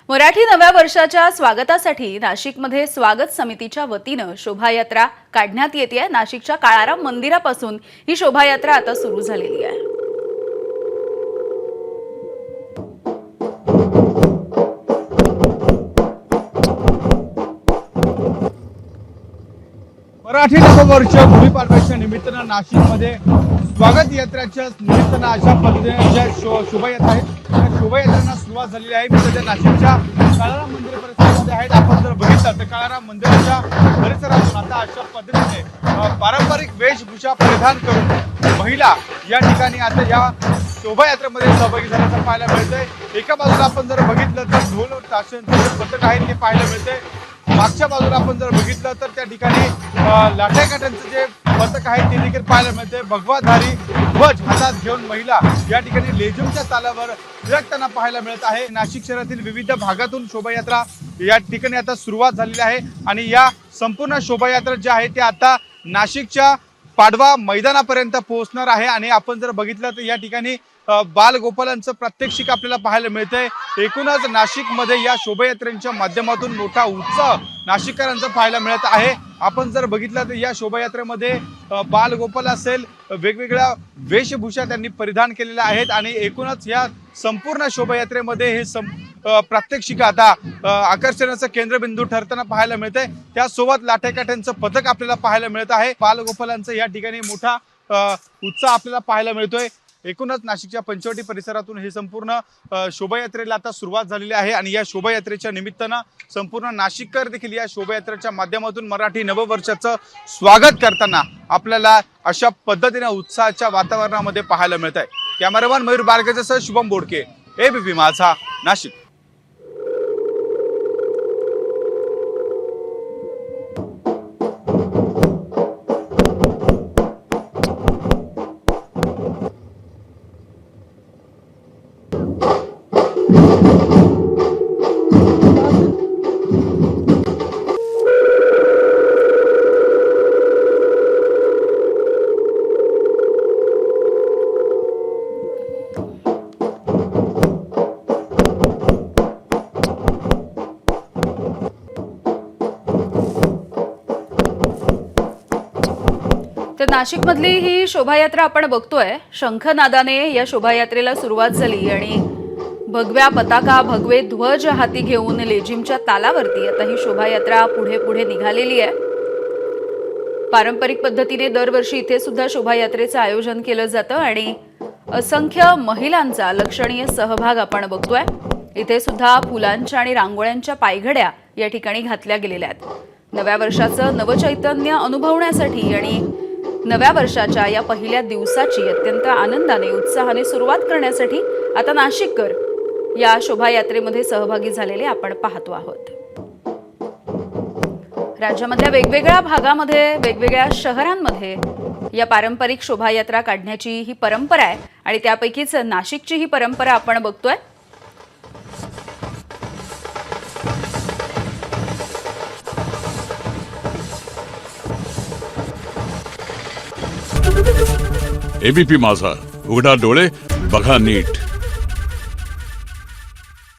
मराठी नव्या वर्षाच्या स्वागतासाठी नाशिकमध्ये स्वागत समितीच्या वतीनं शोभायात्रा काढण्यात येते। नाशिकच्या काळाराम मंदिरापासून ही शोभायात्रा आता सुरू झालेली आहे। मराठी नववर्ष गुढीपाडव्याच्या निमित्तानं नाशिकमध्ये स्वागत यात्रेच्या निमित्तानं अशा पद्धतीने शोभायात्रा आहेत। त्या शोभायात्रेला सुरुवात झालेली आहे। मी सध्या नाशिकच्या काळाराम मंदिर परिसरामध्ये आहे। आपण जर बघितलं तर काळाराम मंदिराच्या परिसरातून आता अशा पद्धतीने पारंपरिक वेशभूषा परिधान करून महिला या ठिकाणी आता या शोभायात्रेमध्ये सहभागी झाल्याचं पाहायला मिळतंय। एका बाजूला आपण जर बघितलं तर ढोल ताशांचे जे पथक आहे ते पाहायला मिळतंय। मागच्या बाजूला आपण जर बघितलं तर त्या ठिकाणी लाठ्याकाठ्यांचं जे पथक आहे ते देखील पाहायला मिळते। भगवाधारी ध्वज हातात घेऊन महिला या ठिकाणी लेझिमच्या तालावर फिरकताना पाहायला मिळत आहे। नाशिक शहरातील विविध भागातून शोभायात्रा या ठिकाणी आता सुरुवात झालेली आहे आणि या संपूर्ण शोभायात्रा जी आहे ते आता नाशिकच्या पाडवा मैदानापर्यंत पोहोचणार आहे। आणि आपण जर बघितलं तर या ठिकाणी बालगोपालांचं प्रात्यक्षिक आपल्याला पाहायला मिळतंय। एकूणच नाशिकमध्ये या शोभायात्रेच्या माध्यमातून मोठा उत्साह नाशिककरांचा पाहायला मिळत आहे। आपण जर बघितलं तर या शोभायात्रेमध्ये बालगोपाल असेल, वेगवेगळ्या वेशभूषा त्यांनी परिधान केलेल्या आहेत आणि एकूणच या संपूर्ण शोभायात्रेमध्ये हे प्रात्यक्षिक आता आकर्षणाचं केंद्रबिंदू ठरताना पाहायला मिळतंय। त्यासोबत लाठ्याकाठ्यांचं पथक आपल्याला पाहायला मिळत आहे। बालगोपालांचं या ठिकाणी मोठा उत्साह आपल्याला पाहायला मिळतोय। एकूणच नाशिकच्या पंचवटी परिसरातून हे संपूर्ण शोभायात्रेला आता सुरुवात झालेली आहे आणि या शोभायात्रेच्या निमित्तानं संपूर्ण नाशिककर देखील या शोभायात्रेच्या माध्यमातून मराठी नववर्षाचं स्वागत करताना आपल्याला अशा पद्धतीने उत्साहाच्या वातावरणामध्ये पाहायला मिळत आहे। कॅमेरामॅन मयूर बारगेसह शुभम बोडके, एबीपी माझा, नाशिक। तर नाशिकमधली ही शोभायात्रा आपण बघतोय। शंखनादाने या शोभायात्रेला सुरुवात झाली आणि भगव्या पताका, भगवे ध्वज हाती घेऊन लेझिमच्या तालावरती आता ही शोभायात्रा पुढे पुढे निघालेली आहे। पारंपरिक पद्धतीने दरवर्षी इथे सुद्धा शोभायात्रेचं आयोजन केलं जातं आणि असंख्य महिलांचा लक्षणीय सहभाग आपण बघतोय। इथे सुद्धा फुलांच्या आणि रांगोळ्यांच्या पायघड्या या ठिकाणी घातल्या गेलेल्या आहेत। नव्या वर्षाचं नवचैतन्य अनुभवण्यासाठी आणि नव्या वर्षाच्या या पहिल्या दिवसाची अत्यंत आनंदाने उत्साहाने सुरुवात करण्यासाठी आता नाशिककर या शोभायात्रेमध्ये सहभागी झालेले आपण पाहतो आहोत। राज्यामधल्या वेगवेगळ्या भागामध्ये, वेगवेगळ्या शहरांमध्ये या पारंपरिक शोभायात्रा काढण्याची ही परंपरा आहे आणि त्यापैकीच नाशिकची ही परंपरा आपण बघतोय। एबीपी माझा, उघडा डोळे बघा नीट।